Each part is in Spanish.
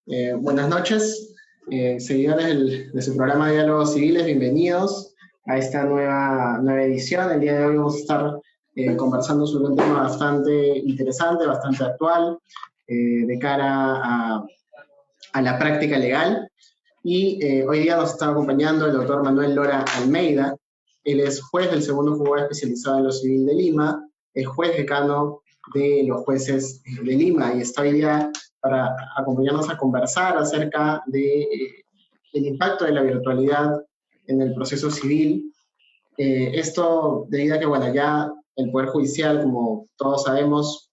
Buenas noches, seguidores de su programa Diálogos Civiles, bienvenidos a esta nueva edición. El día de hoy vamos a estar conversando sobre un tema bastante interesante, bastante actual, de cara a la práctica legal. Y hoy día nos está acompañando el doctor Manuel Lora Almeida. Él es juez del segundo juzgado especializado en lo civil de Lima, es juez decano de los jueces de Lima y está hoy día para acompañarnos a conversar acerca del impacto de la virtualidad en el proceso civil. Esto debido a que, bueno, ya el Poder Judicial, como todos sabemos,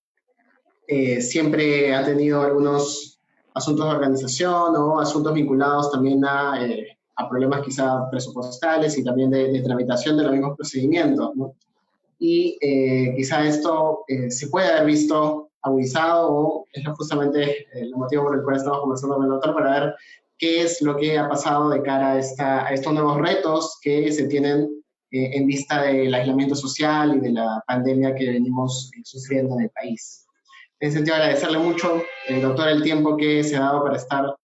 siempre ha tenido algunos asuntos de organización o asuntos vinculados también a problemas quizá presupuestales y también de tramitación de los mismos procedimientos, ¿no? Y quizá esto se puede haber visto agudizado o es justamente el motivo por el cual estamos conversando con el doctor para ver qué es lo que ha pasado de cara a estos nuevos retos que se tienen en vista del aislamiento social y de la pandemia que venimos sufriendo en el país. En ese sentido, agradecerle mucho, doctor, el tiempo que se ha dado para estar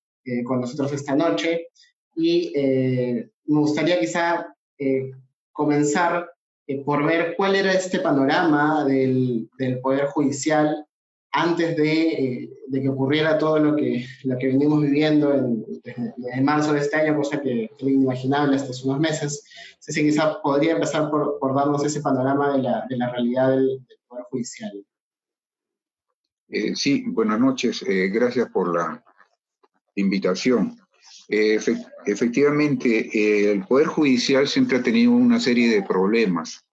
con nosotros esta noche. Y me gustaría quizá comenzar por ver cuál era este panorama del Poder Judicial antes de que ocurriera todo lo que venimos viviendo desde marzo de este año, cosa que era inimaginable hasta hace unos meses. Así que quizá podría empezar por darnos ese panorama de la realidad del Poder Judicial. Sí, buenas noches. Gracias por la invitación. Efectivamente, el Poder Judicial siempre ha tenido una serie de problemas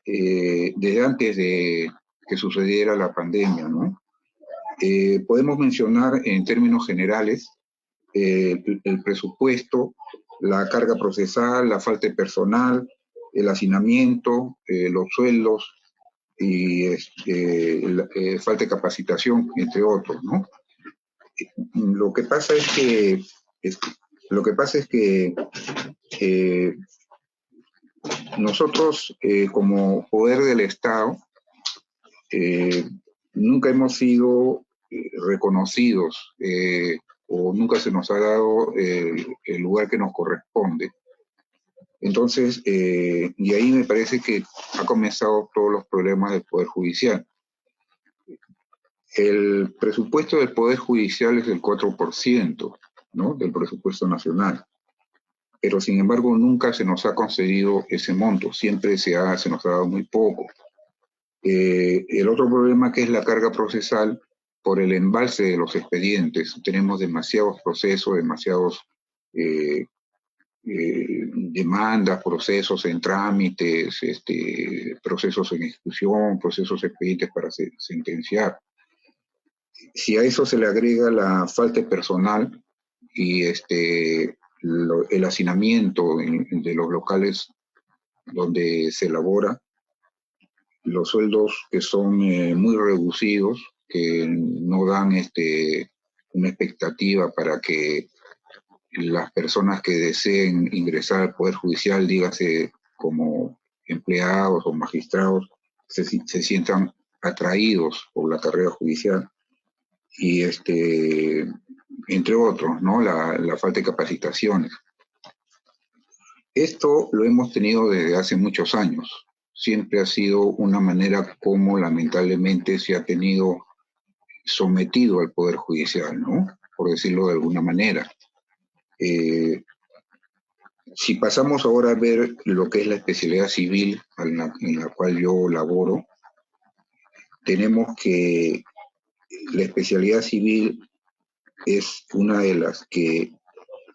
desde antes de que sucediera la pandemia, ¿no? Podemos mencionar en términos generales el presupuesto, la carga procesal, la falta de personal, el hacinamiento, los sueldos, y falta de capacitación, entre otros, ¿no? Lo que pasa es que nosotros, como poder del Estado, nunca hemos sido reconocidos o nunca se nos ha dado el lugar que nos corresponde. Entonces, y ahí me parece que ha comenzado todos los problemas del Poder Judicial. El presupuesto del Poder Judicial es del 4%, ¿no?, del presupuesto nacional. Pero, sin embargo, nunca se nos ha concedido ese monto. Siempre se nos ha dado muy poco. El otro problema, que es la carga procesal, por el embalse de los expedientes. Tenemos demasiados procesos, demasiados demandas, procesos en trámites, procesos en ejecución, procesos expedientes para sentenciar. Si a eso se le agrega la falta de personal y el hacinamiento de los locales donde se elabora, los sueldos que son muy reducidos, que no dan una expectativa para que las personas que deseen ingresar al Poder Judicial, dígase como empleados o magistrados, se sientan atraídos por la carrera judicial. Y entre otros, ¿no?, la falta de capacitaciones. Esto lo hemos tenido desde hace muchos años. Siempre ha sido una manera como lamentablemente se ha tenido sometido al Poder Judicial, ¿no?, por decirlo de alguna manera. Si pasamos ahora a ver lo que es la especialidad civil en la cual yo laboro, tenemos que la especialidad civil es una de las que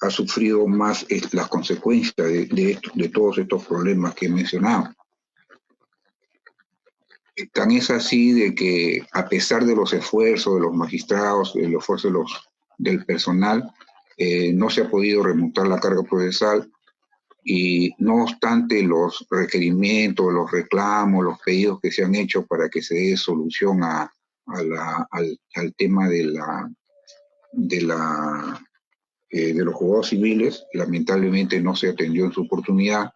ha sufrido más las consecuencias de todos estos problemas que he mencionado. Tan es así de que, a pesar de los esfuerzos de los magistrados, del esfuerzo del personal, no se ha podido remontar la carga procesal, y no obstante los requerimientos, los reclamos, los pedidos que se han hecho para que se dé solución al tema de los juzgados civiles, lamentablemente no se atendió en su oportunidad,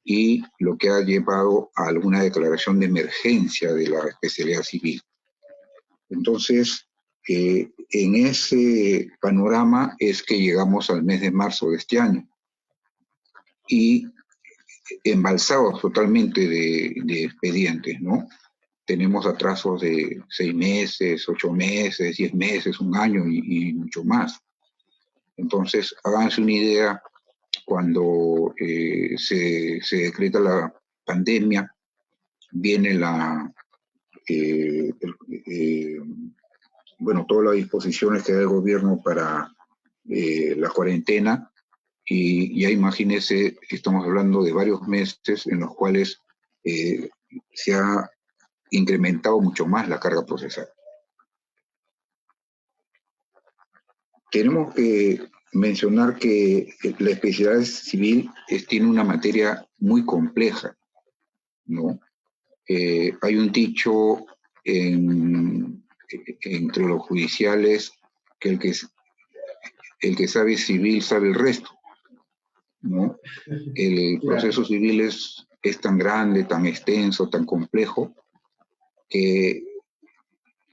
y lo que ha llevado a alguna declaración de emergencia de la especialidad civil. Entonces, En ese panorama es que llegamos al mes de marzo de este año y embalsados totalmente de expedientes, ¿no? Tenemos atrasos de 6 meses, 8 meses, 10 meses, un año y mucho más. Entonces, háganse una idea, cuando se decreta la pandemia, viene bueno, todas las disposiciones que da el gobierno para la cuarentena, y ya imagínense, estamos hablando de varios meses en los cuales se ha incrementado mucho más la carga procesal. Tenemos que mencionar que la especialidad civil tiene una materia muy compleja, ¿no? Hay un dicho entre los judiciales que el que sabe civil sabe el resto, ¿no? El proceso civil es tan grande, tan extenso, tan complejo, que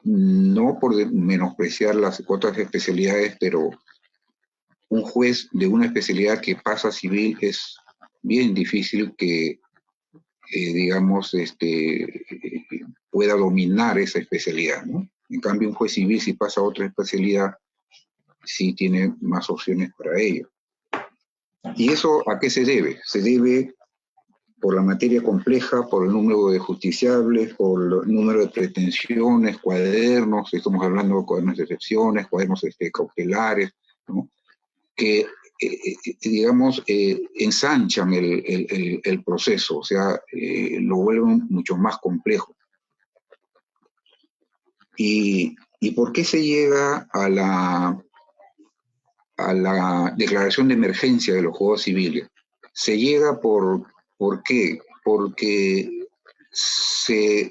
no por menospreciar las otras especialidades, pero un juez de una especialidad que pasa a civil es bien difícil que, digamos, pueda dominar esa especialidad, ¿no? En cambio, un juez civil, si pasa a otra especialidad, sí tiene más opciones para ello. ¿Y eso a qué se debe? Se debe por la materia compleja, por el número de justiciables, por el número de pretensiones, cuadernos, estamos hablando de cuadernos de excepciones, cuadernos cautelares, ¿no? Que, digamos, ensanchan el proceso, o sea, lo vuelven mucho más complejo. ¿Y por qué se llega a la declaración de emergencia de los juzgados civiles? Se llega ¿por qué? Porque se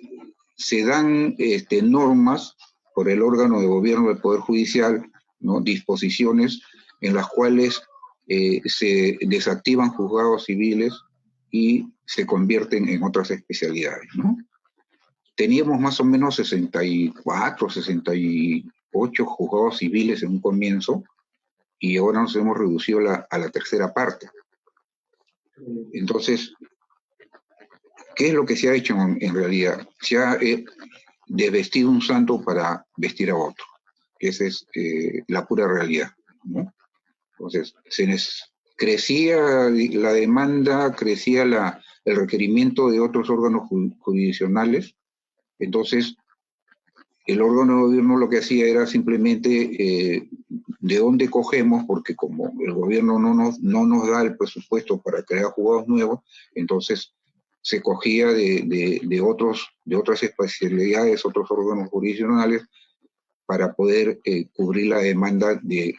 dan normas por el órgano de gobierno del Poder Judicial, ¿no? Disposiciones en las cuales se desactivan juzgados civiles y se convierten en otras especialidades, ¿no? Teníamos más o menos 64, 68 juzgados civiles en un comienzo, y ahora nos hemos reducido a la tercera parte. Entonces, ¿qué es lo que se ha hecho en realidad? Se ha desvestido un santo para vestir a otro. Esa es la pura realidad, ¿no? Entonces, crecía la demanda, crecía el requerimiento de otros órganos jurisdiccionales. Entonces, el órgano de gobierno lo que hacía era simplemente de dónde cogemos, porque como el gobierno no nos da el presupuesto para crear juzgados nuevos, entonces se cogía de otras especialidades, otros órganos jurisdiccionales, para poder cubrir la demanda que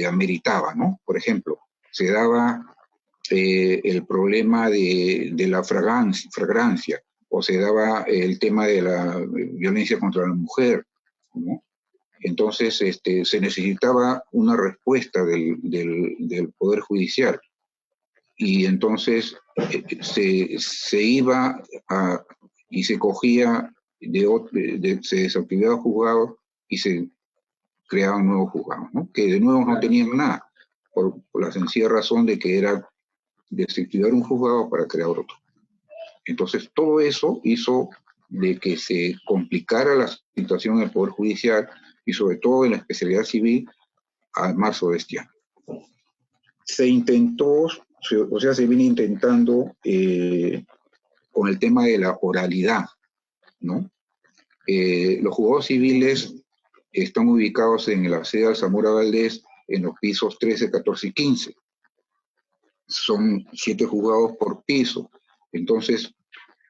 ameritaba, ¿no? Por ejemplo, se daba el problema de la fragancia, o se daba el tema de la violencia contra la mujer, ¿no? Entonces se necesitaba una respuesta del Poder Judicial, y entonces se iba y se cogía se desactivaba juzgados y se creaban nuevos juzgados, ¿no? Que de nuevo no tenían nada, por la sencilla razón de que era desactivar un juzgado para crear otro. Entonces, todo eso hizo de que se complicara la situación del Poder Judicial, y sobre todo en la especialidad civil, a marzo de este año. Se intentó, se viene intentando con el tema de la oralidad, ¿no? Los juzgados civiles están ubicados en la sede de Zamora Valdés, en los pisos 13, 14 y 15. Son 7 juzgados por piso. Entonces,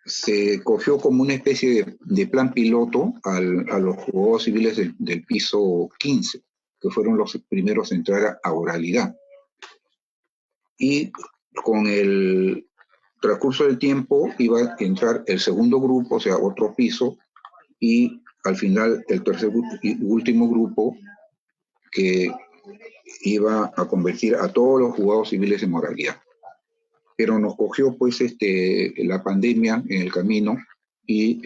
se cogió como una especie de plan piloto a los juzgados civiles del piso 15, que fueron los primeros a entrar a oralidad. Y con el transcurso del tiempo iba a entrar el segundo grupo, o sea, otro piso, y al final el tercer y último grupo, que iba a convertir a todos los juzgados civiles en oralidad. Pero nos cogió pues la pandemia en el camino, y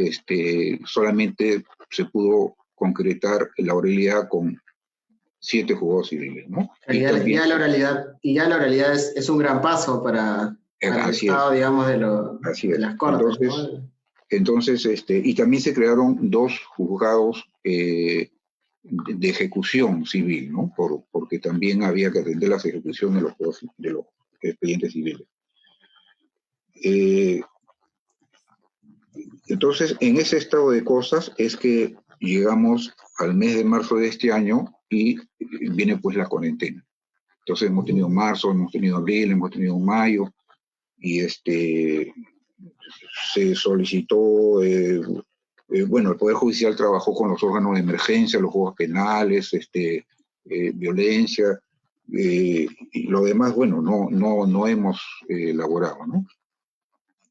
solamente se pudo concretar la oralidad con 7 juzgados civiles, ¿no? Y ya la oralidad es un gran paso para el estado, digamos, de las cortes, ¿no? Entonces, y también se crearon 2 juzgados de ejecución civil, ¿no? Porque también había que atender las ejecuciones de los expedientes civiles. Entonces, en ese estado de cosas es que llegamos al mes de marzo de este año y viene pues la cuarentena. Entonces hemos tenido marzo, hemos tenido abril, hemos tenido mayo, y se solicitó, bueno, el Poder Judicial trabajó con los órganos de emergencia, los juzgados penales, violencia, y lo demás, bueno, no hemos elaborado, ¿no?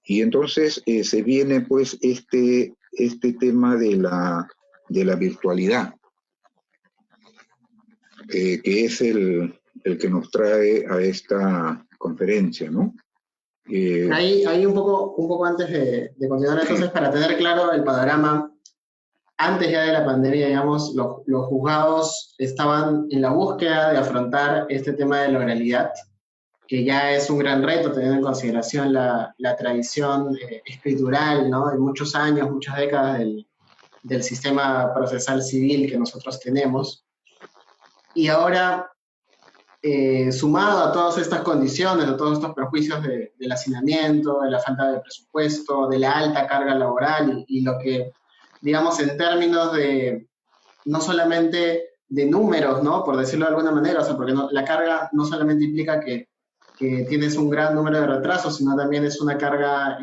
Y entonces se viene pues este tema de la virtualidad, que es el que nos trae a esta conferencia, ¿no? Ahí un poco antes de continuar, entonces, para tener claro el panorama, antes ya de la pandemia, digamos, los juzgados estaban en la búsqueda de afrontar este tema de la oralidad, que ya es un gran reto, teniendo en consideración la tradición escritural, ¿no? De muchos años, muchas décadas del sistema procesal civil que nosotros tenemos. Y ahora, sumado a todas estas condiciones, a todos estos prejuicios del hacinamiento, de la falta de presupuesto, de la alta carga laboral y lo que, digamos, en términos de, no solamente de números, ¿no? Por decirlo de alguna manera, o sea, porque la carga no solamente implica que tienes un gran número de retrasos, sino también es una carga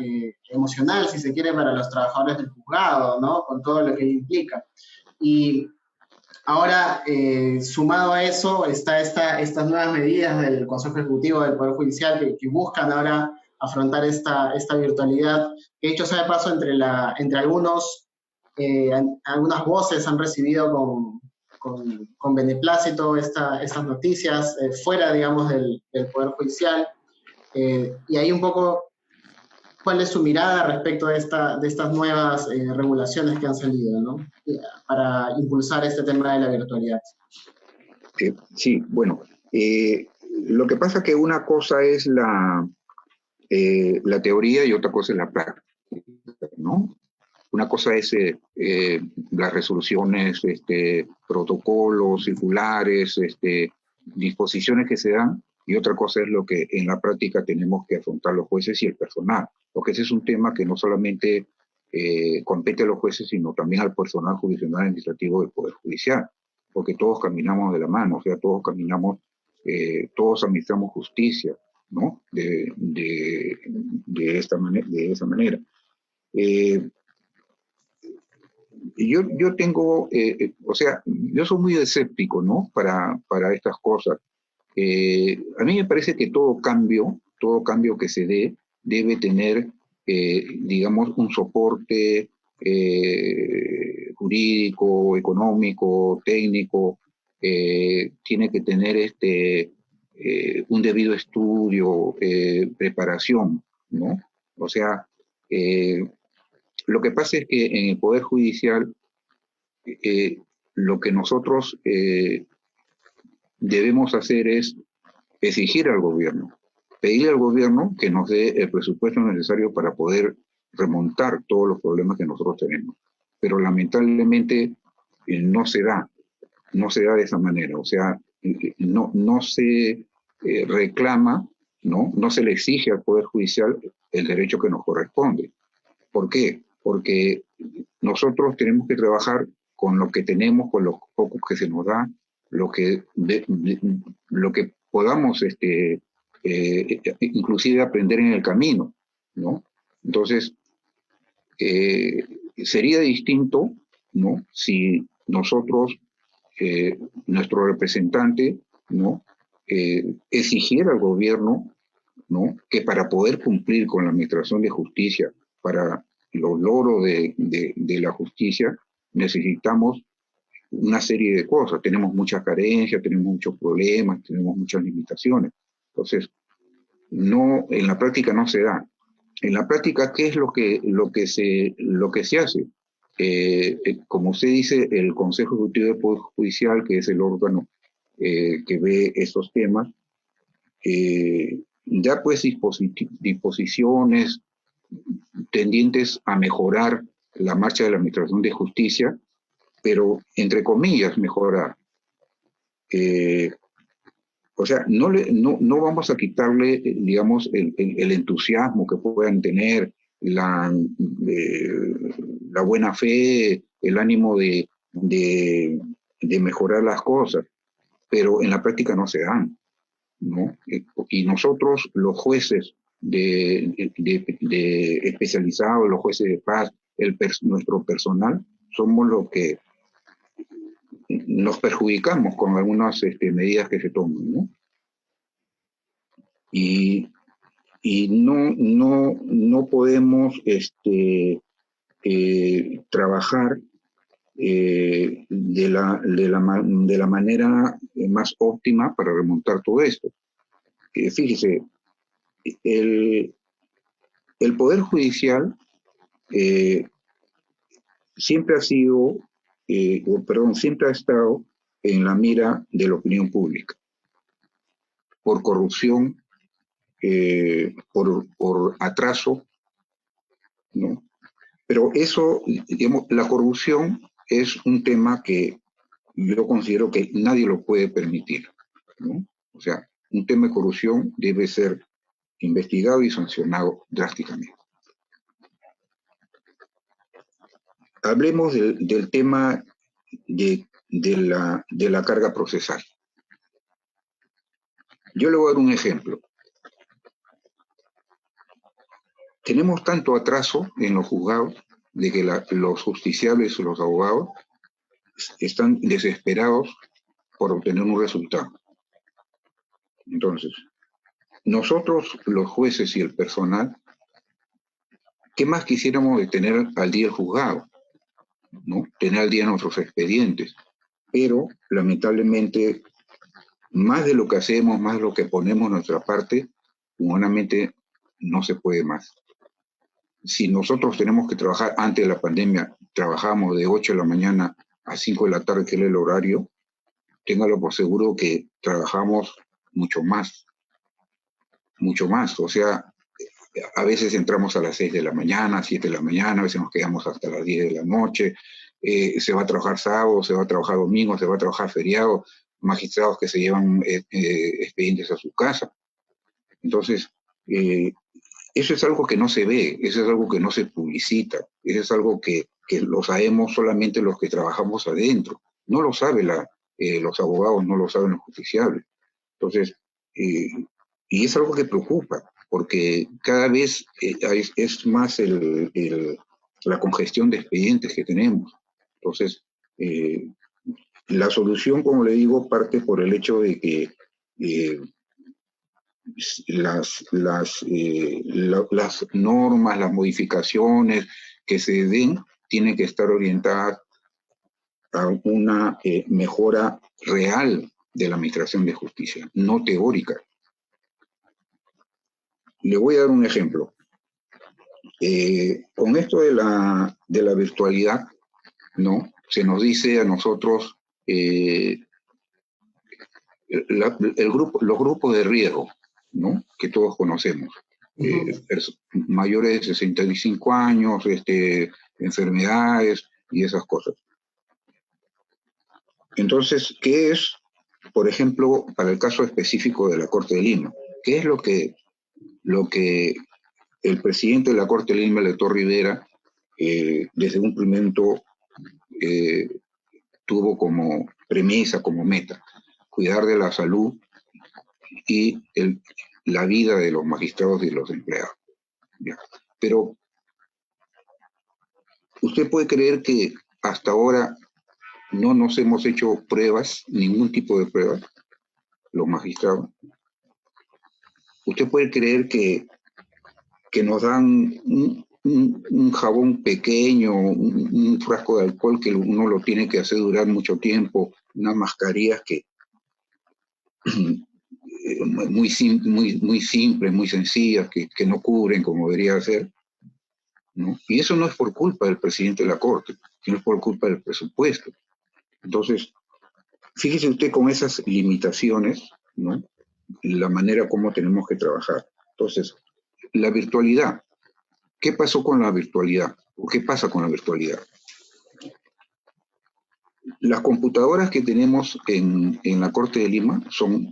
emocional, si se quiere, para los trabajadores del juzgado, ¿no? Con todo lo que implica. Y ahora, sumado a eso, está estas nuevas medidas del Consejo Ejecutivo del Poder Judicial que buscan ahora afrontar esta virtualidad, que dicho sea de paso, entre algunas voces han recibido con beneplácito estas noticias, fuera, digamos, del Poder Judicial. Y ahí un poco, ¿cuál es su mirada respecto de estas nuevas regulaciones que han salido, ¿no? Para impulsar este tema de la virtualidad? Sí, bueno, lo que pasa es que una cosa es la teoría y otra cosa es la práctica, ¿no? Una cosa es las resoluciones, protocolos, circulares, disposiciones que se dan, y otra cosa es lo que en la práctica tenemos que afrontar los jueces y el personal, porque ese es un tema que no solamente compete a los jueces, sino también al personal jurisdiccional administrativo del Poder Judicial, porque todos caminamos de la mano, o sea, todos caminamos, todos administramos justicia, ¿no? De esa manera. Yo tengo, o sea, yo soy muy escéptico, ¿no? Para estas cosas. A mí me parece que todo cambio que se dé debe tener, digamos, un soporte jurídico, económico, técnico, tiene que tener un debido estudio, preparación, ¿no? O sea, lo que pasa es que en el Poder Judicial lo que nosotros debemos hacer es exigir al gobierno, pedirle al gobierno que nos dé el presupuesto necesario para poder remontar todos los problemas que nosotros tenemos. Pero lamentablemente no se da de esa manera. O sea, no se reclama, no se le exige al Poder Judicial el derecho que nos corresponde. ¿Por qué? Porque nosotros tenemos que trabajar con lo que tenemos, con los pocos que se nos da, lo que podamos inclusive aprender en el camino, ¿no? Entonces, sería distinto, ¿no? Si nosotros, nuestro representante, ¿no? Exigiera al gobierno, ¿no? Que para poder cumplir con la administración de justicia, para los logros de la justicia, necesitamos una serie de cosas. Tenemos muchas carencias, tenemos muchos problemas, tenemos muchas limitaciones. Entonces, en la práctica no se da. En la práctica, ¿qué es lo que se hace? como usted dice, el Consejo Ejecutivo del Poder Judicial, que es el órgano que ve estos temas, da pues disposiciones tendientes a mejorar la marcha de la Administración de Justicia, pero entre comillas mejorar. O sea, no vamos a quitarle, digamos, el entusiasmo que puedan tener, la buena fe, el ánimo de mejorar las cosas, pero en la práctica no se dan, ¿no? Y nosotros, los jueces especializados, los jueces de paz, nuestro personal, somos los que nos perjudicamos con algunas medidas que se toman, ¿no? Y no podemos trabajar de la manera más óptima para remontar todo esto. Fíjese, el Poder Judicial siempre ha sido, siempre ha estado en la mira de la opinión pública, por corrupción, por atraso, ¿no? Pero eso, digamos, la corrupción es un tema que yo considero que nadie lo puede permitir, ¿no? O sea, un tema de corrupción debe ser investigado y sancionado drásticamente. Hablemos del tema de la carga procesal. Yo le voy a dar un ejemplo. Tenemos tanto atraso en los juzgados de que los justiciables o los abogados están desesperados por obtener un resultado. Entonces, nosotros, los jueces y el personal, ¿qué más quisiéramos de tener al día el juzgado? ¿No? Tener al día nuestros expedientes. Pero, lamentablemente, más de lo que hacemos, más de lo que ponemos nuestra parte, humanamente no se puede más. Si nosotros tenemos que trabajar antes de la pandemia, trabajamos de 8 de la mañana a 5 de la tarde, que es el horario, téngalo por seguro que trabajamos mucho más. O sea, a veces entramos a las 6 de la mañana, 7 de la mañana, a veces nos quedamos hasta las 10 de la noche, se va a trabajar sábado, se va a trabajar domingo, se va a trabajar feriado, magistrados que se llevan expedientes a su casa. Entonces, eso es algo que no se ve, eso es algo que no se publicita, eso es algo que lo sabemos solamente los que trabajamos adentro. No lo saben los abogados, no lo saben los justiciables. Entonces, y es algo que preocupa, porque cada vez es más la congestión de expedientes que tenemos. Entonces, la solución, como le digo, parte por el hecho de que las normas, las modificaciones que se den tienen que estar orientadas a una mejora real de la administración de justicia, no teórica. Le voy a dar un ejemplo. Con esto de la virtualidad, ¿no? Se nos dice a nosotros los grupos de riesgo, ¿no? Que todos conocemos. Mayores de 65 años, enfermedades y esas cosas. Entonces, ¿qué es, por ejemplo, para el caso específico de la Corte de Lima? ¿Qué es lo que el presidente de la Corte de Lima, el doctor Rivera, desde un primer momento tuvo como premisa, como meta, cuidar de la salud y la vida de los magistrados y los empleados? ¿Ya? Pero usted puede creer que hasta ahora no nos hemos hecho pruebas, ningún tipo de pruebas, los magistrados. Usted puede creer que nos dan un jabón pequeño, un frasco de alcohol que uno lo tiene que hacer durar mucho tiempo, unas mascarillas que muy simples, muy sencillas, que no cubren como debería ser. ¿no? Y eso no es por culpa del presidente de la Corte, sino es por culpa del presupuesto. Entonces, fíjese usted con esas limitaciones, ¿no? La manera como tenemos que trabajar. Entonces, la virtualidad. ¿Qué pasó con la virtualidad? ¿O qué pasa con la virtualidad? Las computadoras que tenemos en la Corte de Lima son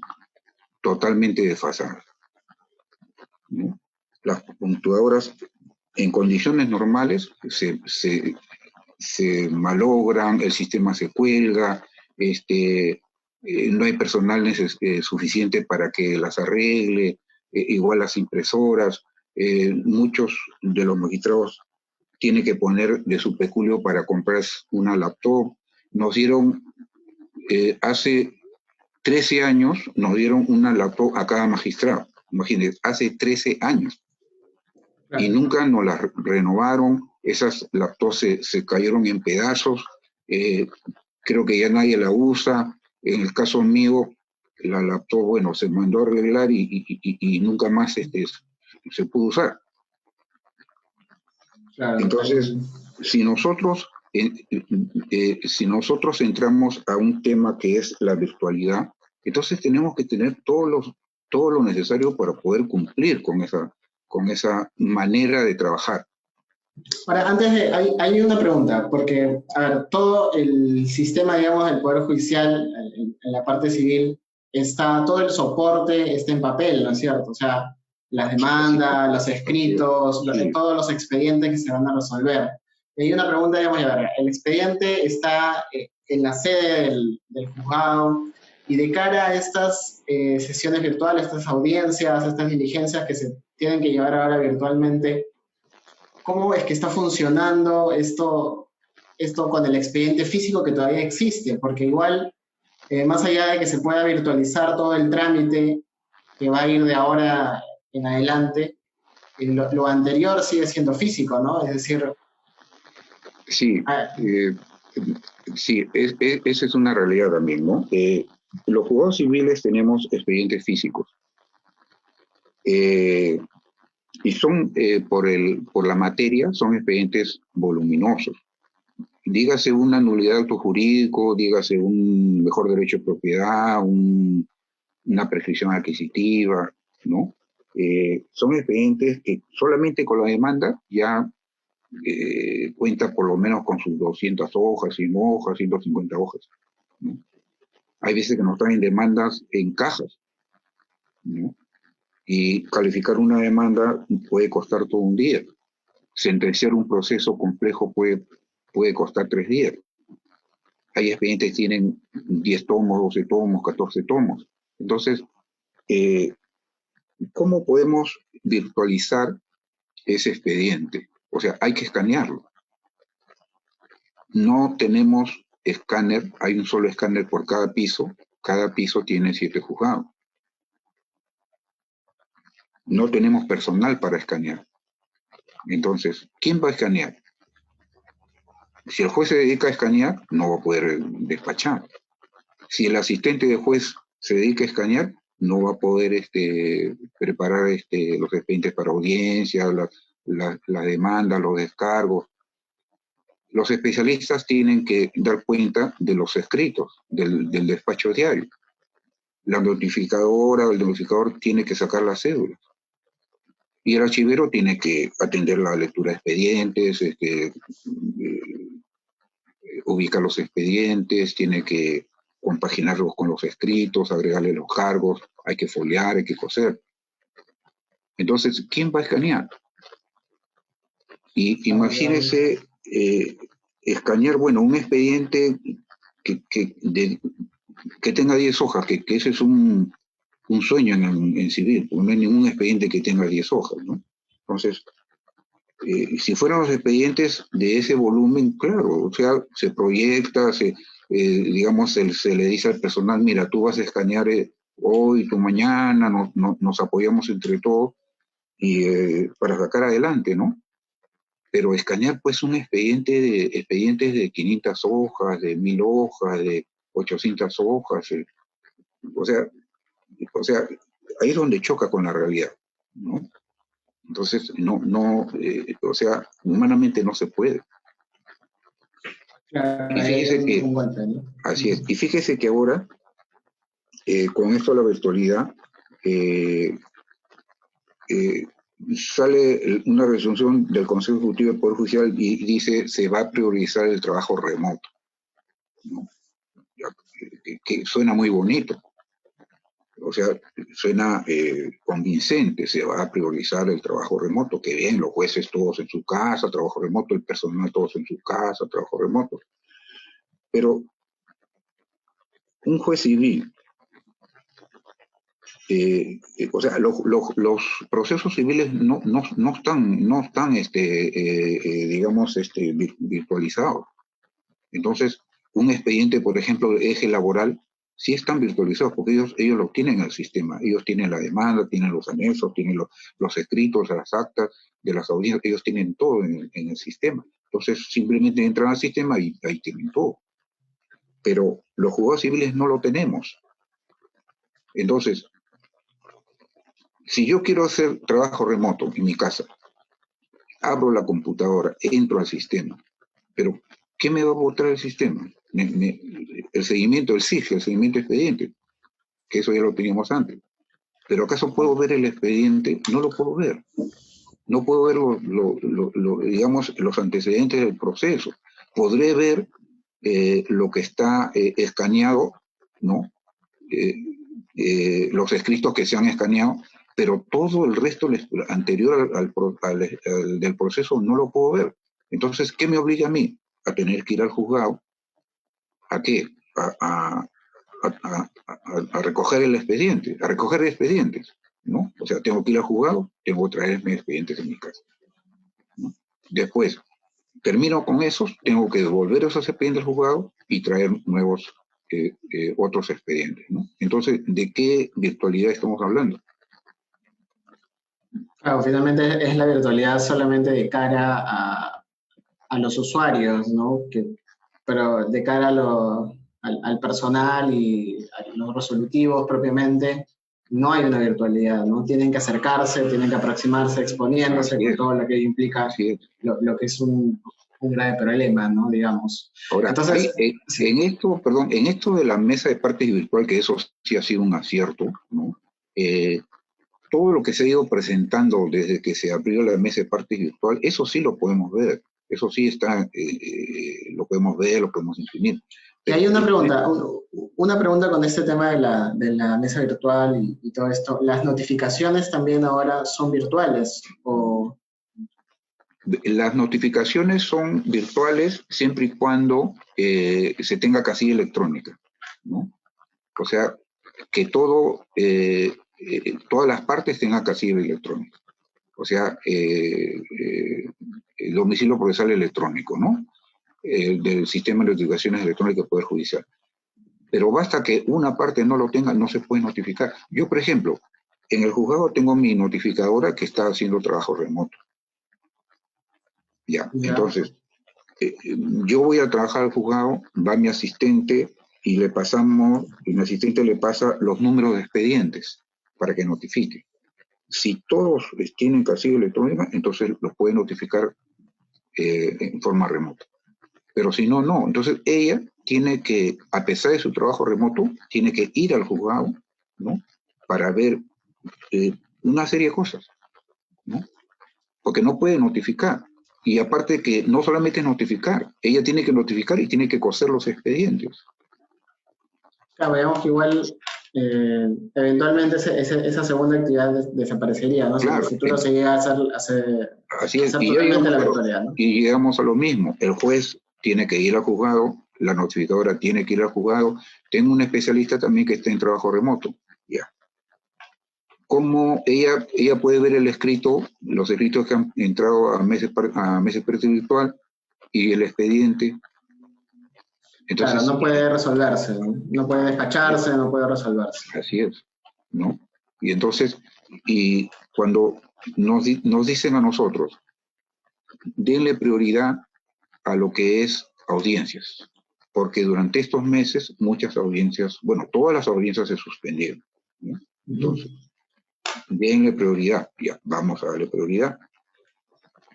totalmente desfasadas, ¿no? Las computadoras en condiciones normales se malogran, el sistema se cuelga, no hay personal suficiente para que las arregle, igual las impresoras, muchos de los magistrados tienen que poner de su peculio para comprar una laptop. Nos dieron, hace 13 años, nos dieron una laptop a cada magistrado. Imagínense, hace 13 años. Y nunca nos las renovaron, esas laptops se cayeron en pedazos, creo que ya nadie la usa. En el caso mío, la laptop, bueno, se mandó a arreglar y nunca más se pudo usar. Claro. Entonces, si nosotros entramos a un tema que es la virtualidad, entonces tenemos que tener todo lo necesario para poder cumplir con esa manera de trabajar. Ahora, hay una pregunta, porque, a ver, todo el sistema, digamos, del Poder Judicial, en la parte civil, todo el soporte está en papel, ¿no es cierto? O sea, las demandas, los escritos, todos los expedientes que se van a resolver. Y hay una pregunta, digamos, a ver, el expediente está en la sede del juzgado, y de cara a estas sesiones virtuales, estas audiencias, estas diligencias que se tienen que llevar ahora virtualmente, ¿cómo es que está funcionando esto con el expediente físico que todavía existe? Porque igual, más allá de que se pueda virtualizar todo el trámite que va a ir de ahora en adelante, lo anterior sigue siendo físico, ¿no? Es decir... Sí, sí, esa es una realidad también, ¿no? Los juzgados civiles tenemos expedientes físicos. Y son, por la materia, son expedientes voluminosos. Dígase una nulidad de acto jurídico, dígase un mejor derecho de propiedad, una prescripción adquisitiva, ¿no? Son expedientes que solamente con la demanda ya cuenta por lo menos con sus 200 hojas, 100 hojas, 150 hojas, ¿no? Hay veces que nos traen demandas en cajas, ¿no? Y calificar una demanda puede costar todo un día. Sentenciar un proceso complejo puede costar 3 días. Hay expedientes que tienen 10 tomos, 12 tomos, 14 tomos. Entonces, ¿cómo podemos virtualizar ese expediente? O sea, hay que escanearlo. No tenemos escáner, hay un solo escáner por cada piso tiene 7 juzgados. No tenemos personal para escanear. Entonces, ¿quién va a escanear? Si el juez se dedica a escanear, no va a poder despachar. Si el asistente de juez se dedica a escanear, no va a poder preparar los expedientes para audiencia, la demanda, los descargos. Los especialistas tienen que dar cuenta de los escritos, del despacho diario. La notificadora o el notificador tiene que sacar las cédulas. Y el archivero tiene que atender la lectura de expedientes, ubicar los expedientes, tiene que compaginarlos con los escritos, agregarle los cargos, hay que foliar, hay que coser. Entonces, ¿quién va a escanear? Y imagínese escanear, bueno, un expediente que tenga 10 hojas, que ese es un sueño en civil, porque no hay ningún expediente que tenga 10 hojas, ¿no? Entonces, si fueran los expedientes de ese volumen, claro, o sea, se proyecta, digamos, se le dice al personal, mira, tú vas a escanear hoy, tú mañana, nos apoyamos entre todos y para sacar adelante, ¿no? Pero escanear, pues, un expedientes de 500 hojas, de 1000 hojas, de 800 hojas, o sea, ahí es donde choca con la realidad, ¿no? Entonces, o sea, humanamente no se puede. Claro, Y hay fíjese que, un golpe, ¿no? así es, y fíjese que ahora, con esto de la virtualidad, eh, eh, sale una resolución del Consejo Ejecutivo del Poder Judicial y dice se va a priorizar el trabajo remoto, ¿no? Que suena muy bonito, o sea, suena convincente, se va a priorizar el trabajo remoto, que bien, los jueces todos en su casa, trabajo remoto, el personal todos en su casa, trabajo remoto, pero un juez civil, o sea, los procesos civiles no están digamos, virtualizados. Entonces, un expediente, por ejemplo, de eje laboral, sí están virtualizados, porque ellos lo tienen en el sistema. Ellos tienen la demanda, tienen los anexos, tienen los escritos, las actas de las audiencias, ellos tienen todo en el sistema. Entonces, simplemente entran al sistema y ahí tienen todo. Pero los juzgados civiles no lo tenemos. Entonces, si yo quiero hacer trabajo remoto en mi casa, abro la computadora, entro al sistema, pero ¿qué me va a mostrar el sistema? El seguimiento del SIG, el seguimiento expediente, que eso ya lo teníamos antes. Pero ¿acaso puedo ver el expediente? No lo puedo ver. No puedo ver, digamos, los antecedentes del proceso. Podré ver lo que está escaneado, ¿no? Los escritos que se han escaneado, pero todo el resto anterior al del proceso no lo puedo ver. Entonces, ¿qué me obliga a mí? A tener que ir al juzgado. ¿A qué? A recoger el expediente, a recoger expedientes, ¿no? O sea, tengo que ir al juzgado, tengo que traer mis expedientes en mi casa, ¿no? Después, termino con esos, tengo que devolver esos expedientes al juzgado y traer nuevos, otros expedientes, ¿no? Entonces, ¿de qué virtualidad estamos hablando? Claro, finalmente es la virtualidad solamente de cara a los usuarios, ¿no? Pero de cara al personal y a los resolutivos propiamente, no hay una virtualidad, ¿no? Tienen que acercarse, tienen que aproximarse exponiéndose Así con es, todo lo que implica así es. lo que es un grave problema, ¿no? Digamos. Ahora, Entonces, sí. en esto de la mesa de partes virtual, que eso sí ha sido un acierto, ¿no? Todo lo que se ha ido presentando desde que se abrió la mesa de partes virtual, eso sí lo podemos ver, eso sí está, lo podemos ver, lo podemos imprimir. Y Pero hay una pregunta con este tema de la mesa virtual y todo esto. ¿Las notificaciones también ahora son virtuales? ¿O las notificaciones son virtuales siempre y cuando se tenga casilla electrónica, ¿no? O sea, que todas las partes tengan casilla electrónica. O sea, el domicilio procesal electrónico, ¿no? Del sistema de notificaciones electrónicas del Poder Judicial. Pero basta que una parte no lo tenga, no se puede notificar. Yo, por ejemplo, en el juzgado tengo mi notificadora que está haciendo trabajo remoto. Ya, ya? entonces, yo voy a trabajar al juzgado, va mi asistente y mi asistente le pasa los números de expedientes para que notifique. Si todos tienen casilla electrónica, entonces los puede notificar en forma remota. Pero si no, no. Entonces ella tiene que, a pesar de su trabajo remoto, tiene que ir al juzgado, ¿no? Para ver una serie de cosas, ¿no? Porque no puede notificar. Y aparte que no solamente es notificar, ella tiene que notificar y tiene que coser los expedientes. Claro, digamos que igual eventualmente esa segunda actividad desaparecería, ¿no? Si en el Claro, futuro se llega a así es. hacer totalmente la virtualidad, ¿no? Y llegamos a lo mismo. El juez tiene que ir al juzgado, la notificadora tiene que ir al juzgado. Tengo un especialista también que está en trabajo remoto. Ya. ¿Cómo ella puede ver el escrito, los escritos que han entrado a meses virtual y el expediente? Claro, Entonces, no puede resolverse, ¿no? No puede despacharse, no puede resolverse. así es, ¿no? Y entonces, y cuando nos dicen a nosotros, denle prioridad a lo que es audiencias, porque durante estos meses muchas audiencias, bueno, todas las audiencias se suspendieron, ¿no? Entonces, denle prioridad, ya, vamos a darle prioridad,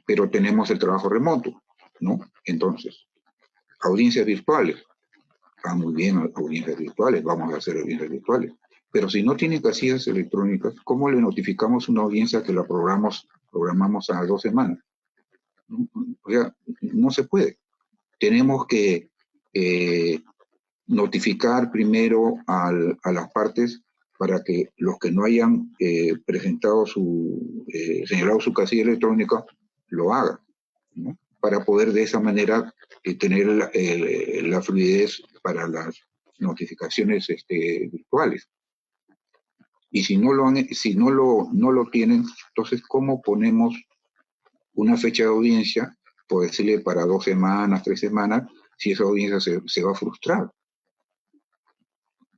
pero tenemos el trabajo remoto, ¿no? Entonces, audiencias virtuales, muy bien, audiencias virtuales, vamos a hacer audiencias virtuales, pero si no tienen casillas electrónicas, ¿cómo le notificamos una audiencia que la programamos a 2 semanas? O sea, no se puede. Tenemos que notificar primero a las partes para que los que no hayan presentado señalado su casilla electrónica lo hagan, ¿no? Para poder de esa manera tener la fluidez para las notificaciones virtuales. Y si no lo tienen, entonces ¿cómo ponemos una fecha de audiencia, por decirle para 2 semanas, 3 semanas, si esa audiencia se va a frustrar?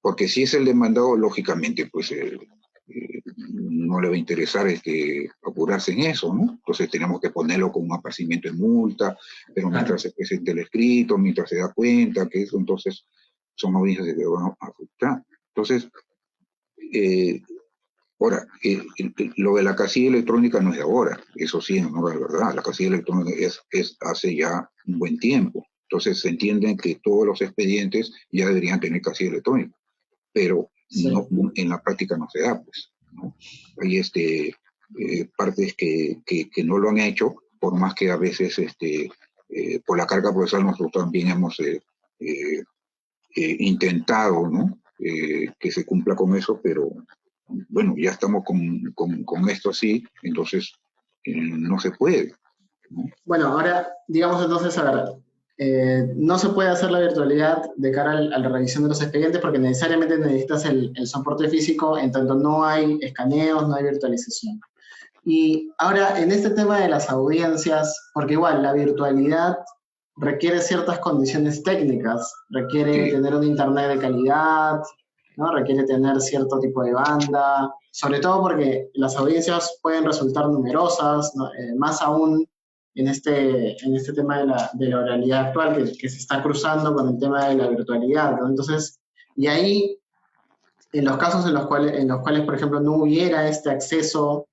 Porque si es el demandado, lógicamente, pues no le va a interesar apurarse en eso, ¿no? Entonces tenemos que ponerlo con un apercibimiento de multa, pero mientras se presente el escrito, mientras se da cuenta que eso, entonces son audiencias que se van a frustrar. Entonces, ahora, lo de la casilla electrónica no es de ahora, eso sí, no es verdad, la casilla electrónica es hace ya un buen tiempo. Entonces se entiende que todos los expedientes ya deberían tener casilla electrónica, pero sí, no, en la práctica no se da, pues, ¿no? Hay partes que no lo han hecho, por más que a veces por la carga procesal nosotros también hemos intentado, ¿no? Que se cumpla con eso, pero bueno, ya estamos con esto así, entonces no se puede, ¿no? Bueno, ahora, digamos entonces, a ver, no se puede hacer la virtualidad de cara a la revisión de los expedientes porque necesariamente necesitas el soporte físico, en tanto no hay escaneos, no hay virtualización. Y ahora, en este tema de las audiencias, porque igual la virtualidad requiere ciertas condiciones técnicas, requiere Sí. tener un internet de calidad, ¿no? Requiere tener cierto tipo de banda, sobre todo porque las audiencias pueden resultar numerosas, ¿no? Más aún en este tema de la oralidad actual que se está cruzando con el tema de la virtualidad, ¿no? Entonces, y ahí, en los casos en los cuales, por ejemplo, no hubiera este acceso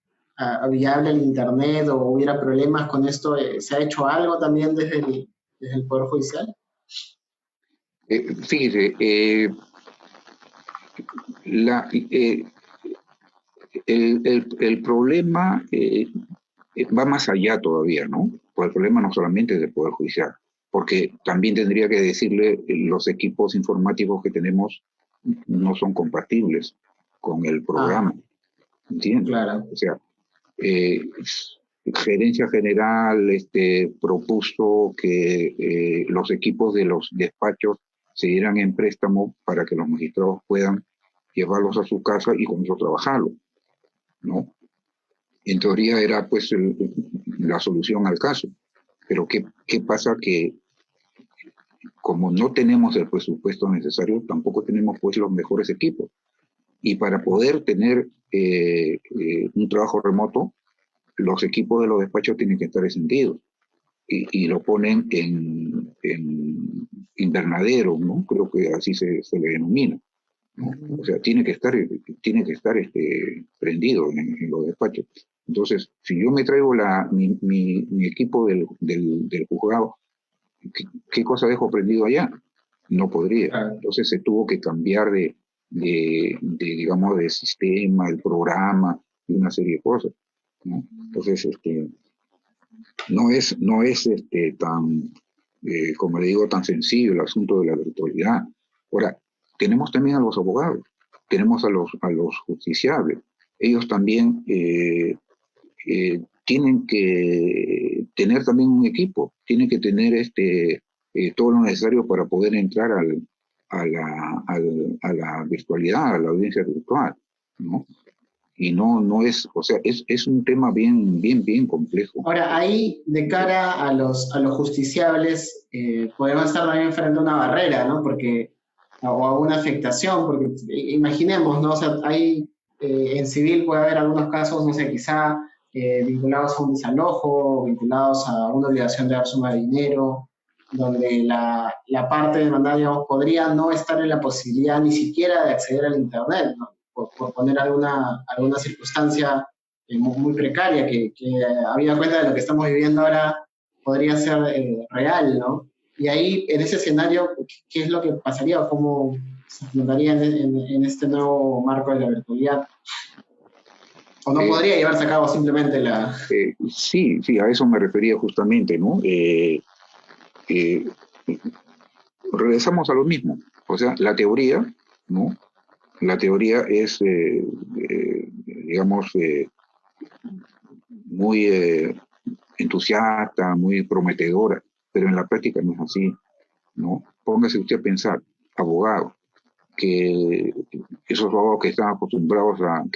viable al Internet o hubiera problemas con esto, ¿se ha hecho algo también desde el Poder Judicial? Fíjese, el problema va más allá todavía, ¿no? Pues el problema no solamente es del Poder Judicial, porque también tendría que decirle los equipos informáticos que tenemos no son compatibles con el programa, ¿entiendes? Claro. O sea, Gerencia General propuso que los equipos de los despachos se dieran en préstamo para que los magistrados puedan llevarlos a su casa y con eso trabajarlo, ¿no? En teoría era pues la solución al caso. Pero ¿qué pasa? Que como no tenemos el presupuesto necesario, tampoco tenemos pues los mejores equipos. Y para poder tener un trabajo remoto, los equipos de los despachos tienen que estar encendidos. Y lo ponen en invernadero, ¿no? Creo que así se le denomina, ¿no? O sea, tiene que estar prendido en los despachos. Entonces, si yo me traigo mi equipo del juzgado, ¿qué cosa dejo prendido allá? No podría. Entonces se tuvo que cambiar digamos, de sistema, el programa y una serie de cosas, ¿no? Entonces, no es tan, como le digo, tan sencillo el asunto de la virtualidad. Ahora, tenemos también a los abogados, tenemos a los justiciables. Ellos también tienen que tener también un equipo, tienen que tener todo lo necesario para poder entrar a la virtualidad, a la audiencia virtual, ¿no? Y no es, o sea, es un tema bien complejo. Ahora, ahí, de cara a los justiciables, podemos estar también frente a una barrera, ¿no? Porque, o a una afectación, porque imaginemos, ¿no? O sea, hay, en civil puede haber algunos casos, no sé, quizá vinculados a un desalojo, vinculados a una obligación de dar suma de dinero, donde la parte demandada, digamos, podría no estar en la posibilidad ni siquiera de acceder al Internet, ¿no? por poner alguna circunstancia muy precaria, que habida cuenta de lo que estamos viviendo ahora, podría ser real, ¿no? Y ahí, en ese escenario, ¿qué es lo que pasaría o cómo se afrontaría en este nuevo marco de la virtualidad? ¿O no podría llevarse a cabo simplemente la...? Sí, a eso me refería justamente, ¿no? Regresamos a lo mismo. O sea, la teoría, ¿no? La teoría es, digamos, muy entusiasta, muy prometedora, pero en la práctica no es así, ¿no? Póngase usted a pensar, abogado, que esos abogados que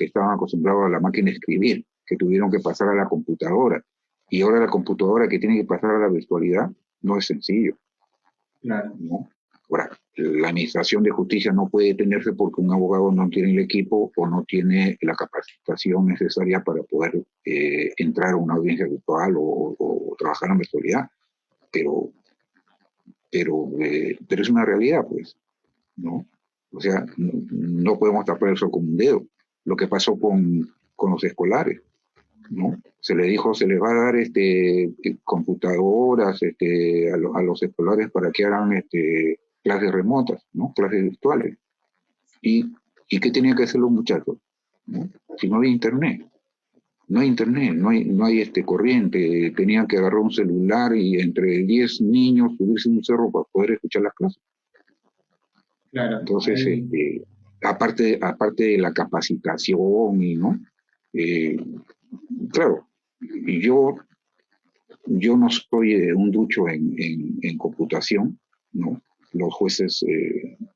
estaban acostumbrados a la máquina de escribir, que tuvieron que pasar a la computadora, y ahora la computadora que tiene que pasar a la virtualidad, no es sencillo. Claro. ¿No? Ahora, la administración de justicia no puede detenerse porque un abogado no tiene el equipo o no tiene la capacitación necesaria para poder entrar a una audiencia virtual o trabajar en la virtualidad, pero es una realidad, pues, ¿no? O sea, no podemos tapar el sol con un dedo. Lo que pasó con los escolares, ¿no? Se les dijo, se les va a dar computadoras a los escolares para que hagan clases remotas, ¿no? Clases virtuales. ¿Y qué tenían que hacer los muchachos? ¿No? Si no había internet. No hay internet, no hay corriente, tenían que agarrar un celular y entre 10 niños subirse a un cerro para poder escuchar las clases. Claro. Entonces, aparte de la capacitación y, ¿no? Claro, yo no soy un ducho en computación, ¿no? Los jueces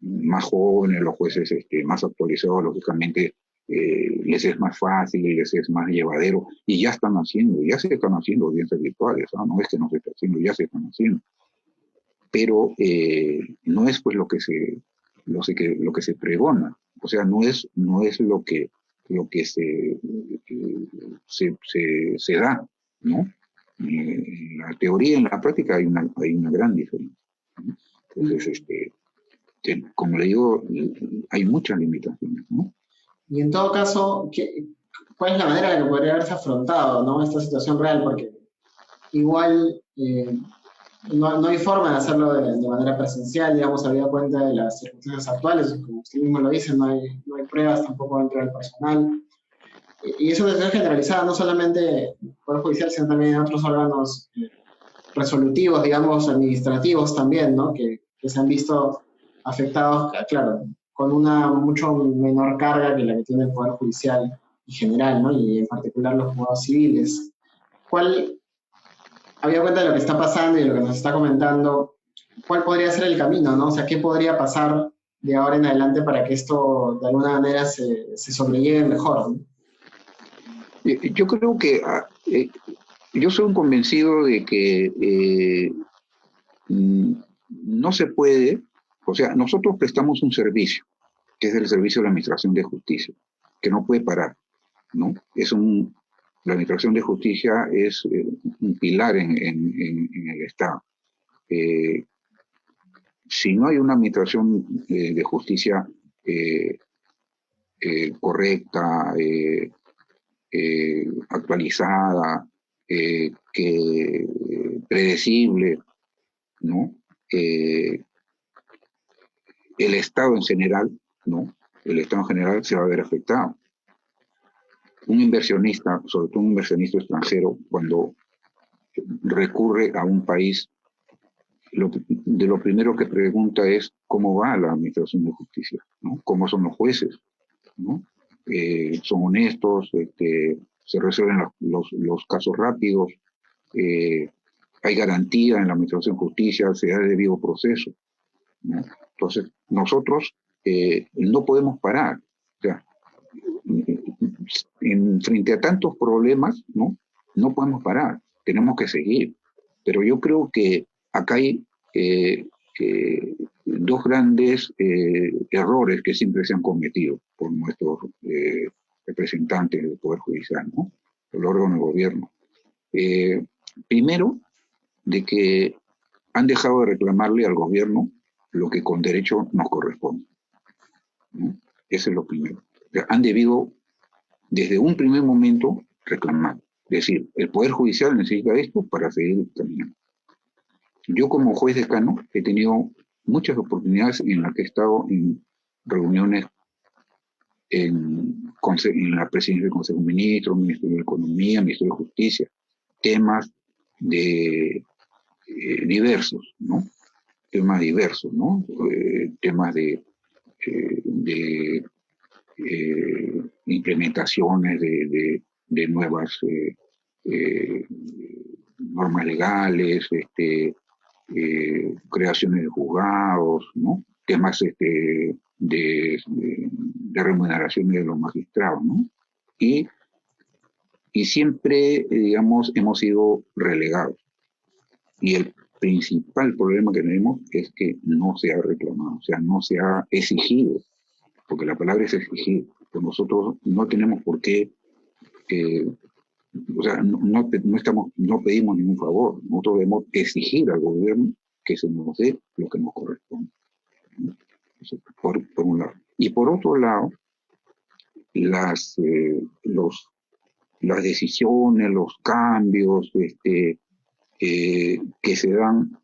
más jóvenes, los jueces más actualizados, lógicamente, les es más fácil y les es más llevadero, y ya se están haciendo audiencias virtuales, ¿no? No es que no se esté haciendo, ya se están haciendo. Pero no es pues lo que se pregona, o sea, no es lo que se da, ¿no? En la teoría y en la práctica hay una gran diferencia, ¿no? Entonces, como le digo, hay muchas limitaciones, ¿no? Y en todo caso, ¿cuál es la manera en la que podría haberse afrontado, ¿no? Esta situación real? Porque igual no hay forma de hacerlo de manera presencial, digamos, habida cuenta de las circunstancias actuales, como usted mismo lo dice, no hay pruebas tampoco dentro del personal. Y es una situación generalizada, no solamente en el Poder Judicial, sino también en otros órganos resolutivos, digamos, administrativos también, ¿no? Que se han visto afectados, claro, con una mucho menor carga que la que tiene el Poder Judicial en general, ¿no? Y en particular los juzgados civiles. Había cuenta de lo que está pasando y de lo que nos está comentando, ¿cuál podría ser el camino, ¿no? O sea, ¿qué podría pasar de ahora en adelante para que esto de alguna manera se sobrelleve mejor, ¿no? Yo creo que yo soy un convencido de que no se puede, o sea, nosotros prestamos un servicio, que es el servicio de la Administración de Justicia, que no puede parar, ¿no? La Administración de Justicia es un pilar en el Estado. Si no hay una Administración de Justicia correcta, actualizada, predecible, ¿no? El Estado en general, ¿no? El Estado en general se va a ver afectado. Un inversionista, sobre todo un inversionista extranjero, cuando recurre a un país, lo primero que pregunta es cómo va la administración de justicia, ¿no? ¿Cómo son los jueces? ¿No? ¿Son honestos? ¿Se resuelven los casos rápidos? ¿Hay garantía en la administración de justicia? ¿Se da el debido proceso? ¿No? Entonces, nosotros no podemos parar. O sea, frente a tantos problemas, no podemos parar, tenemos que seguir. Pero yo creo que acá hay dos grandes errores que siempre se han cometido por nuestros representantes del Poder Judicial, ¿no? El órgano de gobierno. Primero, de que han dejado de reclamarle al gobierno lo que con derecho nos corresponde, ¿no? Ese es lo primero. sea, han debido, desde un primer momento, reclamar. Es decir, el Poder Judicial necesita esto para seguir caminando. Yo como juez decano he tenido muchas oportunidades en las que he estado en reuniones en la presidencia del Consejo de Ministros, Ministerio de Economía, Ministerio de Justicia, temas diversos, ¿no? Temas diversos, ¿no? Temas de implementaciones de nuevas normas legales, creaciones de juzgados, ¿no? Temas de remuneraciones de los magistrados, ¿no? Y siempre, digamos, hemos sido relegados. Y el principal problema que tenemos es que no se ha reclamado, o sea, no se ha exigido, porque la palabra es exigir, pues nosotros no tenemos por qué, o sea, no pedimos ningún favor, nosotros debemos exigir al gobierno que se nos dé lo que nos corresponde, ¿no? Por un lado. Y por otro lado, las decisiones, los cambios que se dan,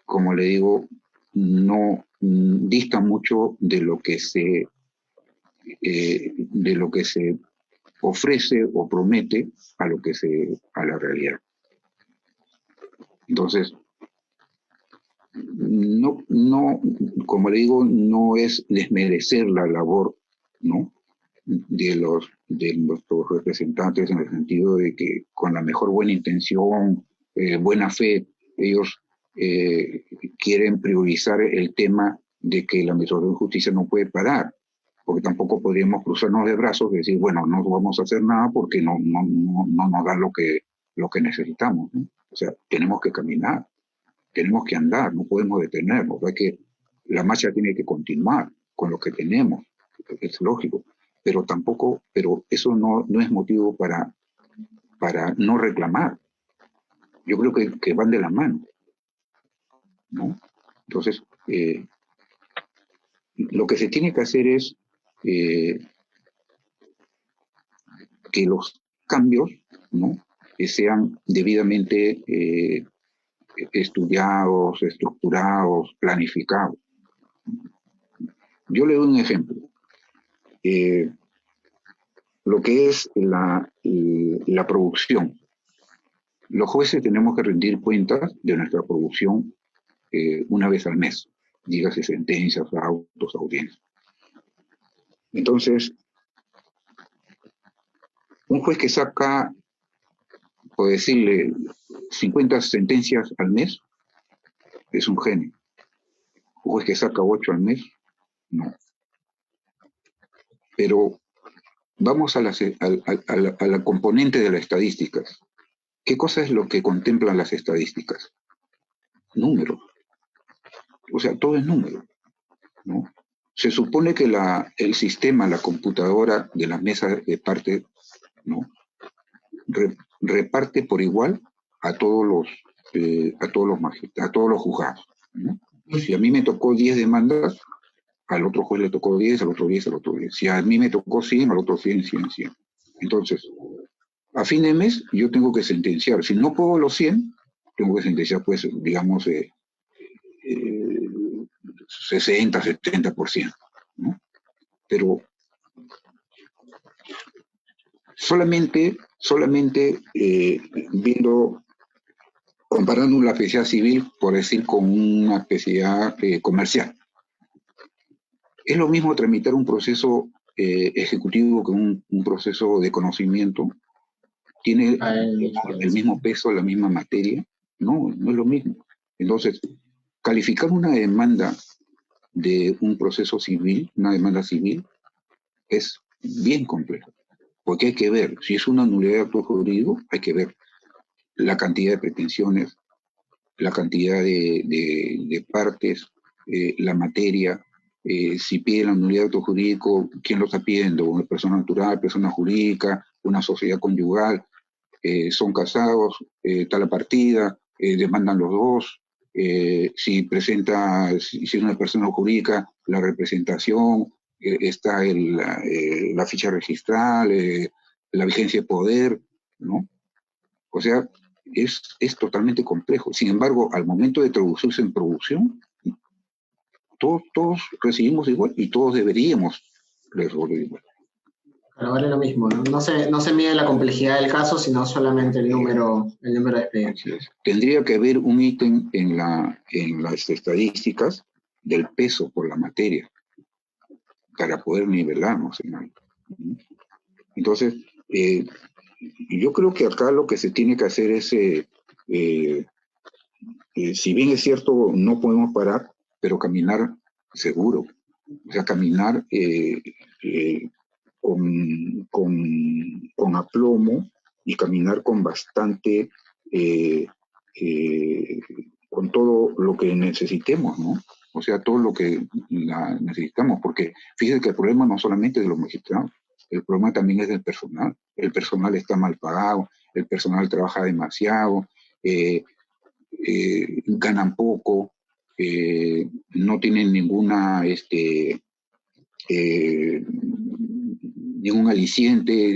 como le digo, no distan mucho de lo que se ofrece o promete a la realidad. Entonces, no, como le digo, no es desmerecer la labor, ¿no?, de nuestros representantes, en el sentido de que con la mejor buena intención, buena fe, ellos quieren priorizar el tema de que la Administración de Justicia no puede parar, porque tampoco podríamos cruzarnos de brazos y decir, bueno, no vamos a hacer nada porque no nos da lo que necesitamos, ¿no? O sea, tenemos que caminar, tenemos que andar, no podemos detenernos, la marcha tiene que continuar con lo que tenemos, es lógico, pero eso no es motivo para no reclamar. Yo creo que van de la mano, ¿no? Entonces, lo que se tiene que hacer es que los cambios, ¿no?, sean debidamente estudiados, estructurados, planificados. Yo le doy un ejemplo. Lo que es la producción. Los jueces tenemos que rendir cuentas de nuestra producción una vez al mes, dígase sentencias, autos, audiencias. Entonces, un juez que saca, por decirle, 50 sentencias al mes, es un genio. Un juez que saca 8 al mes, no. Pero vamos a la componente de las estadísticas. ¿Qué cosa es lo que contemplan las estadísticas? Números. O sea, todo es número, ¿no? Se supone que el sistema, la computadora de las mesas de parte, ¿no?, reparte por igual a todos los magistrados, a todos los juzgados, ¿no? Si a mí me tocó 10 demandas, al otro juez le tocó 10, al otro 10, al otro 10. Si a mí me tocó 100, al otro 100, 100, 100. Entonces, a fin de mes yo tengo que sentenciar. Si no puedo los 100, tengo que sentenciar, pues, digamos, 60, 70%, ¿no? Pero solamente comparando la especialidad civil, por decir, con una especialidad comercial. Es lo mismo tramitar un proceso ejecutivo que un proceso de conocimiento. ¿Tiene el mismo peso, la misma materia? No es lo mismo. Entonces, calificar una demanda de un proceso civil, una demanda civil, es bien complejo, porque hay que ver, si es una nulidad de acto jurídico, hay que ver la cantidad de pretensiones, la cantidad de partes, la materia, si pide la nulidad de acto jurídico, ¿quién lo está pidiendo? ¿Una persona natural, persona jurídica, una sociedad conyugal? ¿Son casados? ¿Está la partida? ¿Demandan los dos? Si es una persona jurídica, la representación, está la ficha registral, la vigencia de poder, ¿no? O sea, es totalmente complejo. Sin embargo, al momento de traducirse en producción, todos recibimos igual y todos deberíamos resolver igual. Pero vale lo mismo, ¿no? No se mide la complejidad del caso, sino solamente el número de expedientes. Tendría que haber un ítem en las estadísticas del peso por la materia para poder nivelarnos en algo. Entonces, yo creo que acá lo que se tiene que hacer es, si bien es cierto, no podemos parar, pero caminar seguro. O sea, caminar con aplomo y caminar con bastante, con todo lo que necesitemos, ¿no? O sea, todo lo que necesitamos, porque fíjense que el problema no solamente es de los magistrados, el problema también es del personal. El personal está mal pagado, el personal trabaja demasiado, ganan poco, no tienen ningún aliciente.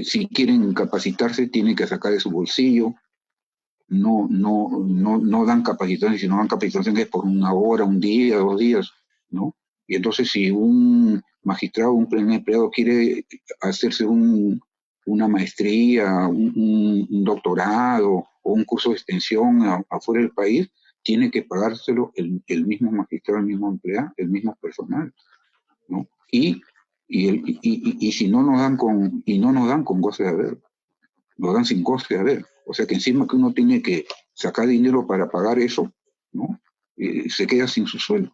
Si quieren capacitarse, tienen que sacar de su bolsillo. No dan capacitación, si no dan capacitación es por una hora, un día, 2 días, ¿no? Y entonces si un magistrado, un empleado quiere hacerse una maestría, un doctorado o un curso de extensión afuera del país, tiene que pagárselo el mismo magistrado, el mismo empleado, el mismo personal, ¿no? Y si no nos dan con goce de haber, nos dan sin coste de haber. O sea que encima que uno tiene que sacar dinero para pagar eso, ¿no? Se queda sin su sueldo.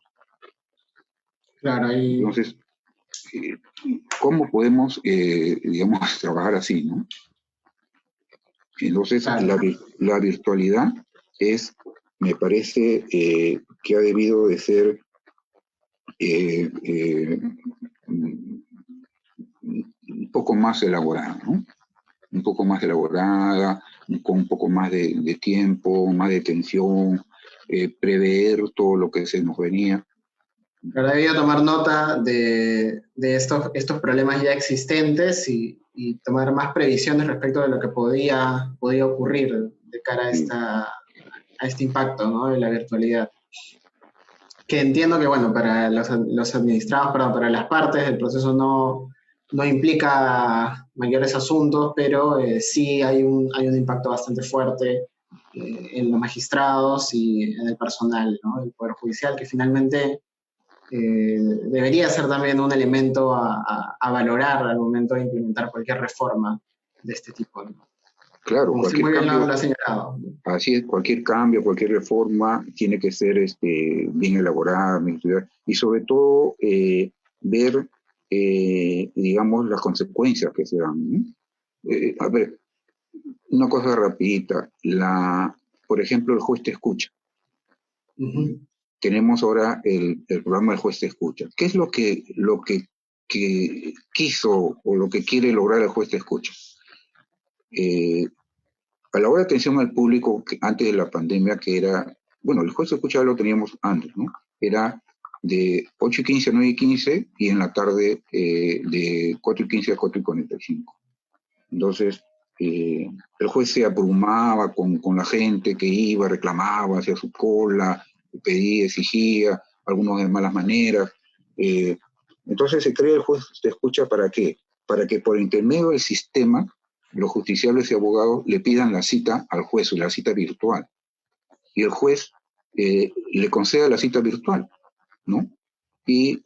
Claro, Entonces, ¿cómo podemos, digamos, trabajar así, ¿no? Entonces, claro. la virtualidad me parece que ha debido de ser un poco más elaborada, ¿no? Un poco más elaborada, con un poco más de tiempo, más de atención, prever todo lo que se nos venía. Pero debido tomar nota de estos problemas ya existentes y tomar más previsiones respecto de lo que podía ocurrir de cara a este impacto, ¿no? De la virtualidad. Que entiendo que, bueno, para los administrados, para las partes, el proceso no implica mayores asuntos, pero sí hay un impacto bastante fuerte en los magistrados y en el personal, ¿no? Del Poder Judicial, que finalmente debería ser también un elemento a valorar al momento de implementar cualquier reforma de este tipo, ¿no? Claro, Como usted cualquier muy bien cambio, lo ha señalado. así es, cualquier cambio, cualquier reforma tiene que ser bien elaborada, bien estudiada, y sobre todo ver, digamos, las consecuencias que se dan, ¿no? A ver, una cosa rapidita, por ejemplo, el juez te escucha. Uh-huh. Tenemos ahora el programa del juez te escucha. ¿Qué es lo que quiso o lo que quiere lograr el juez te escucha? A la hora de atención al público, antes de la pandemia, que era, bueno, el juez te escucha lo teníamos antes, ¿no? Era de 8:15 a 9:15 y en la tarde de 4:15 a 4:45. Entonces, el juez se abrumaba con la gente que iba, reclamaba, hacía su cola, pedía, exigía, algunos de malas maneras. Entonces se crea el juez te escucha ¿para qué? Para que por intermedio del sistema los justiciables y abogados le pidan la cita al juez, la cita virtual. Y el juez le conceda la cita virtual, ¿no? Y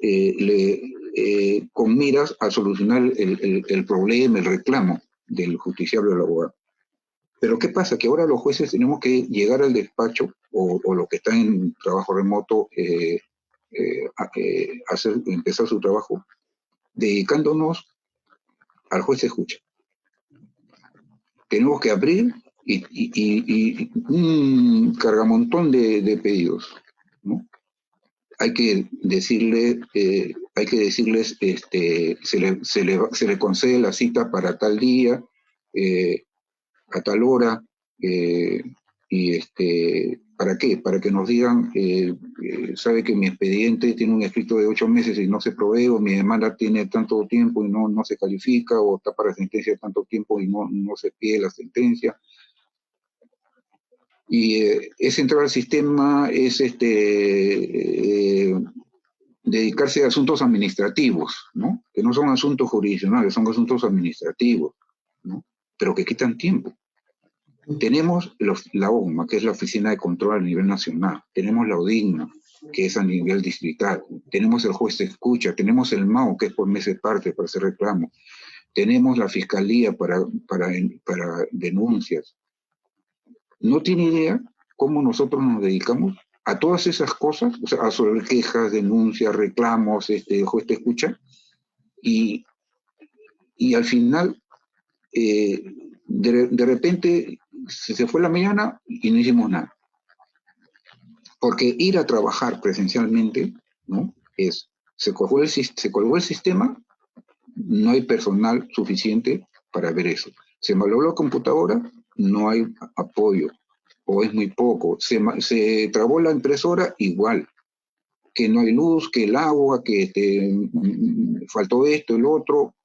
con miras a solucionar el problema, el reclamo del justiciable o del abogado. Pero ¿qué pasa? Que ahora los jueces tenemos que llegar al despacho o los que están en trabajo remoto empezar su trabajo dedicándonos al juez de escucha. Tenemos que abrir y un cargamontón de pedidos, ¿no? Hay que decirles, se le concede la cita para tal día, a tal hora, Y ¿para qué? Para que nos digan, sabe que mi expediente tiene un escrito de 8 meses y no se provee, o mi demanda tiene tanto tiempo y no se califica, o está para sentencia tanto tiempo y no se pide la sentencia. Y es entrar al sistema, es dedicarse a asuntos administrativos, ¿no? Que no son asuntos jurisdiccionales, son asuntos administrativos, ¿no? Pero que quitan tiempo. Tenemos la OCMA, que es la Oficina de Control a nivel nacional. Tenemos la ODIGNA, que es a nivel distrital. Tenemos el juez de escucha. Tenemos el MAO, que es por mes de parte para hacer reclamos. Tenemos la Fiscalía para denuncias. No tiene idea cómo nosotros nos dedicamos a todas esas cosas, o sea, a sobre quejas, denuncias, reclamos, juez de escucha, y al final, de repente, se fue la mañana y no hicimos nada. Porque ir a trabajar presencialmente, ¿no? Se colgó el sistema, no hay personal suficiente para ver eso. Se malogró la computadora, no hay apoyo, o es muy poco. Se trabó la impresora, igual. Que no hay luz, que el agua, que faltó esto, el otro.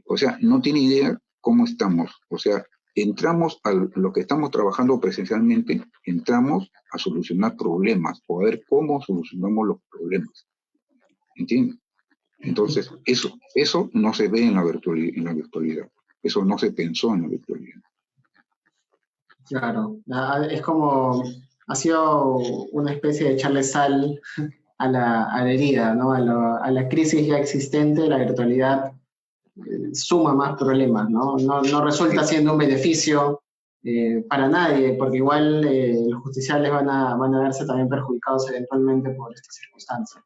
O sea, no tiene idea cómo estamos. O sea, entramos a lo que estamos trabajando presencialmente, entramos a solucionar problemas, o a ver cómo solucionamos los problemas. ¿Entiendes? Entonces, eso no se ve en la virtualidad. Eso no se pensó en la virtualidad. Claro, es como, ha sido una especie de echarle sal a la herida, ¿no? A la crisis ya existente. La virtualidad suma más problemas, ¿no? No resulta siendo un beneficio para nadie, porque igual los justiciables van a verse también perjudicados eventualmente por estas circunstancias.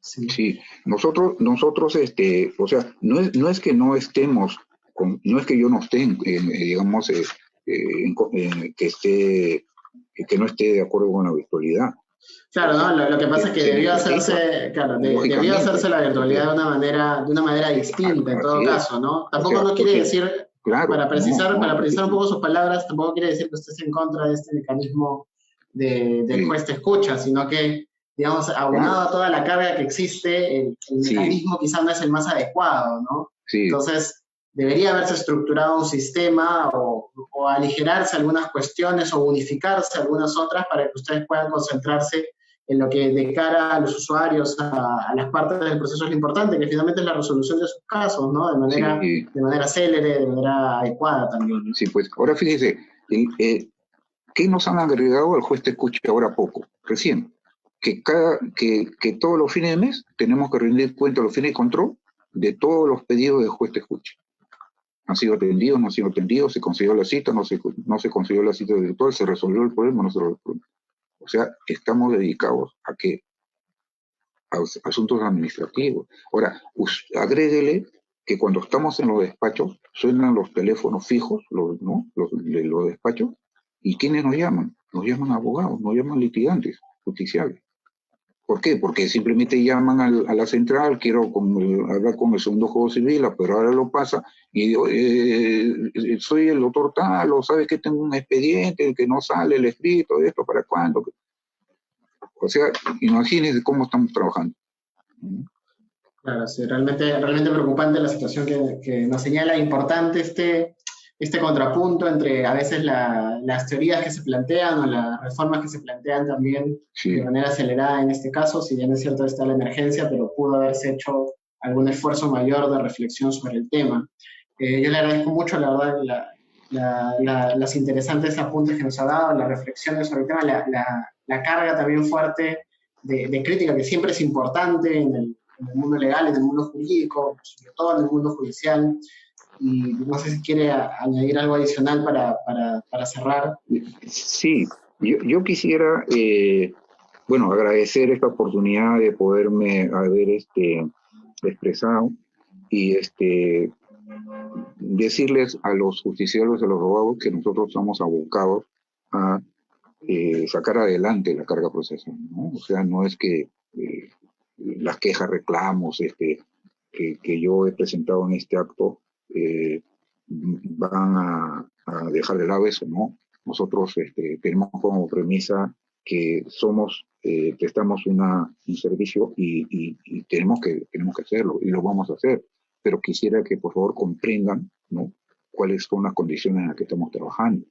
Sí, nosotros, o sea, no es que no estemos, no es que yo no esté, digamos, que no esté de acuerdo con la virtualidad. Claro, ¿no? Lo que pasa es que debió hacerse, claro, debió hacerse la virtualidad de una manera distinta en todo caso, ¿no? Tampoco no quiere decir, claro, para precisar un poco sus palabras, tampoco quiere decir que usted esté en contra de este mecanismo del juez te escucha, sino que, digamos, aunado a toda la carga que existe, el mecanismo quizás no es el más adecuado, ¿no? Sí. Entonces, debería haberse estructurado un sistema o aligerarse algunas cuestiones o unificarse algunas otras para que ustedes puedan concentrarse en lo que de cara a los usuarios, a las partes del proceso es lo importante, que finalmente es la resolución de sus casos, ¿no? De manera célere, de manera adecuada también, ¿no? Sí, pues ahora fíjese, ¿qué nos han agregado al juez te escucha ahora poco? Recién, que todos los fines de mes tenemos que rendir cuenta los fines de control de todos los pedidos de juez te escucha. Han sido atendidos, no han sido atendidos, se consiguió la cita, no se consiguió la cita virtual, se resolvió el problema, no se resolvió el problema. O sea, estamos dedicados a ¿qué? A asuntos administrativos. Ahora, agréguele que cuando estamos en los despachos, suenan los teléfonos fijos, los despachos, ¿y quiénes nos llaman? Nos llaman abogados, nos llaman litigantes, justiciables. ¿Por qué? Porque simplemente llaman a la central, quiero hablar con el segundo juego civil, pero ahora lo pasa, y digo, soy el doctor tal, o sabe que tengo un expediente, que no sale el escrito, esto, ¿para cuándo? O sea, imagínense cómo estamos trabajando. Claro, sí, realmente preocupante la situación que nos señala, importante este contrapunto entre a veces las teorías que se plantean o las reformas que se plantean también de manera acelerada en este caso. Si bien es cierto está la emergencia, pero pudo haberse hecho algún esfuerzo mayor de reflexión sobre el tema. Yo le agradezco mucho, la verdad, las interesantes apuntes que nos ha dado, las reflexiones sobre el tema, la carga también fuerte de crítica que siempre es importante en el mundo legal, en el mundo jurídico, sobre todo en el mundo judicial. Y no sé si quiere añadir algo adicional para cerrar. Sí, yo quisiera, agradecer esta oportunidad de poderme haber expresado y decirles a los justiciables, a los abogados, que nosotros estamos abocados a sacar adelante la carga procesal, ¿no? O sea, no es que las quejas, reclamos que yo he presentado en este acto van a dejar de lado eso, ¿no? nosotros tenemos como premisa que prestamos un servicio y tenemos que hacerlo, y lo vamos a hacer. Pero quisiera que por favor comprendan, ¿no?, cuáles son las condiciones en las que estamos trabajando,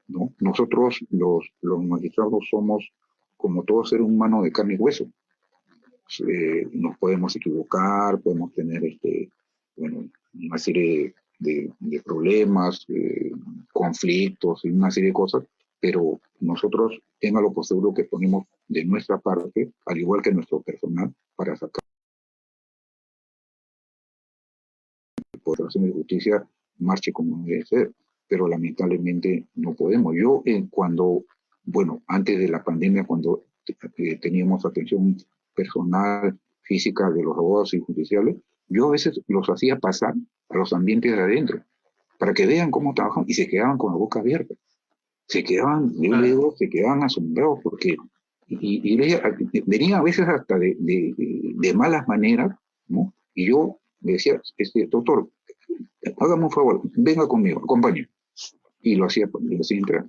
¿no? Nosotros, los magistrados, somos como todo ser humano de carne y hueso. Nos podemos equivocar, podemos tener una serie de problemas, conflictos y una serie de cosas, pero nosotros, téngalo por seguro que ponemos de nuestra parte, al igual que nuestro personal, para sacar por razones de justicia marche como debe ser, pero lamentablemente no podemos. Yo antes de la pandemia, cuando teníamos atención personal, física de los abogados y judiciales, yo a veces los hacía pasar a los ambientes de adentro, para que vean cómo trabajan, y se quedaban con la boca abierta. Se quedaban asombrados, porque venían a veces hasta de malas maneras, ¿no? Y yo le decía, doctor, hágame un favor, venga conmigo, acompáñeme. Y lo hacía entrar.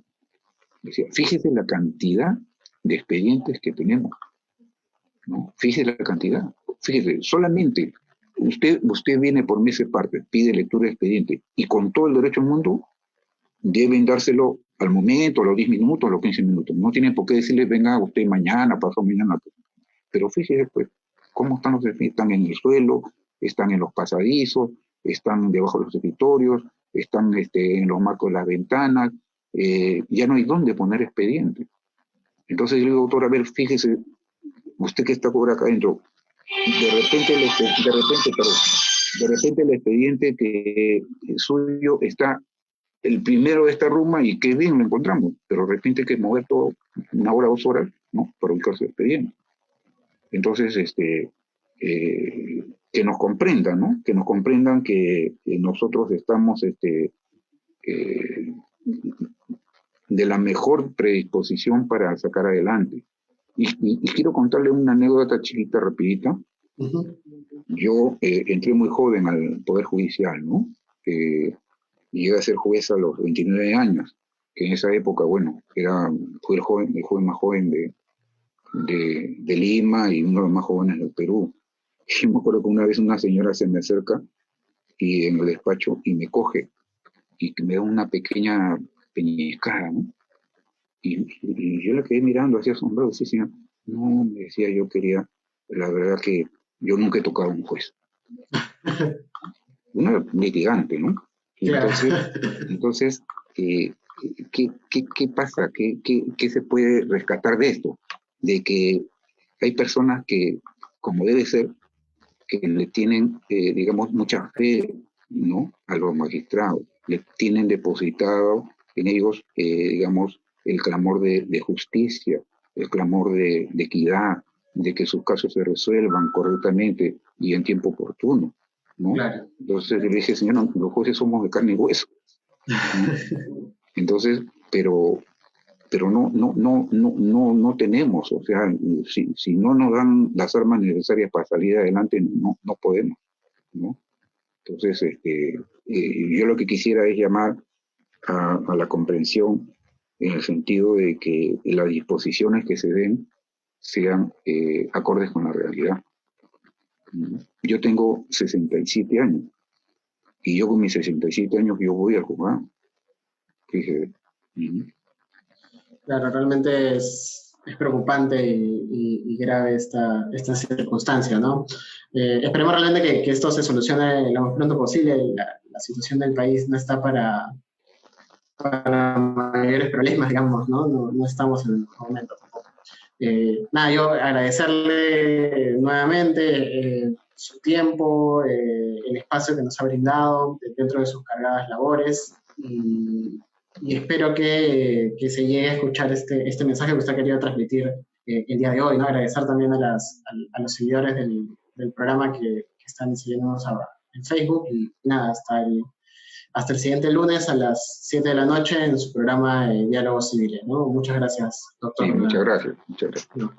Decía, fíjese la cantidad de expedientes que tenemos, ¿no? Fíjese la cantidad. Fíjese, solamente usted viene por mes de parte, pide lectura de expediente, y con todo el derecho del mundo deben dárselo al momento, a los 10 minutos, a los 15 minutos. No tienen por qué decirle, venga usted mañana, pasado mañana. Pero fíjese, pues, cómo están los expedientes. Están en el suelo, están en los pasadizos, están debajo de los escritorios, están en los marcos de las ventanas, ya no hay dónde poner expediente. Entonces yo le digo, doctor, a ver, fíjese, usted que está por acá adentro, de repente el expediente que suyo está el primero de esta ruma, y qué bien lo encontramos, pero de repente hay que mover todo 1 hora, 2 horas, ¿no?, para ubicarse el expediente. Entonces, que nos comprendan, ¿no? Que nos comprendan que nosotros estamos de la mejor predisposición para sacar adelante. Y quiero contarle una anécdota chiquita, rapidita. Uh-huh. Yo entré muy joven al Poder Judicial, ¿no? Llegué a ser juez a los 29 años, que en esa época, fui el joven más joven de Lima, y uno de los más jóvenes del Perú. Y me acuerdo que una vez una señora se me acerca y en el despacho y me coge y me da una pequeña peñiscada, ¿no? Y yo la quedé mirando así asombrado. Sí, señor. No, me decía, la verdad que yo nunca he tocado a un juez. Una litigante, ¿no? Entonces, ¿qué pasa? ¿Qué se puede rescatar de esto? De que hay personas que, como debe ser, que le tienen, digamos, mucha fe, ¿no?, a los magistrados. Le tienen depositado en ellos, digamos, el clamor de justicia, el clamor de equidad, de que sus casos se resuelvan correctamente y en tiempo oportuno, ¿no? Claro. Entonces le dije, señor, no, los jueces somos de carne y hueso. Entonces, pero no tenemos, o sea, si no nos dan las armas necesarias para salir adelante, no podemos, ¿no? Entonces, yo lo que quisiera es llamar a la comprensión, en el sentido de que las disposiciones que se den sean acordes con la realidad. Yo tengo 67 años, y yo con mis 67 años yo voy al juzgado. Fíjate. Claro, realmente es preocupante y grave esta circunstancia, ¿no? Esperemos realmente que esto se solucione lo más pronto posible. La situación del país no está para mayores problemas, digamos, ¿no? No estamos en el momento tampoco. Yo agradecerle nuevamente su tiempo, el espacio que nos ha brindado dentro de sus cargadas labores, y espero que se llegue a escuchar este mensaje que usted ha querido transmitir el día de hoy, ¿no? Agradecer también a los seguidores del programa que están siguiéndonos ahora en Facebook, y nada, hasta el siguiente lunes a las 7 de la noche en su programa Diálogos Civiles, ¿no? Muchas gracias, doctor. Sí, muchas gracias. No.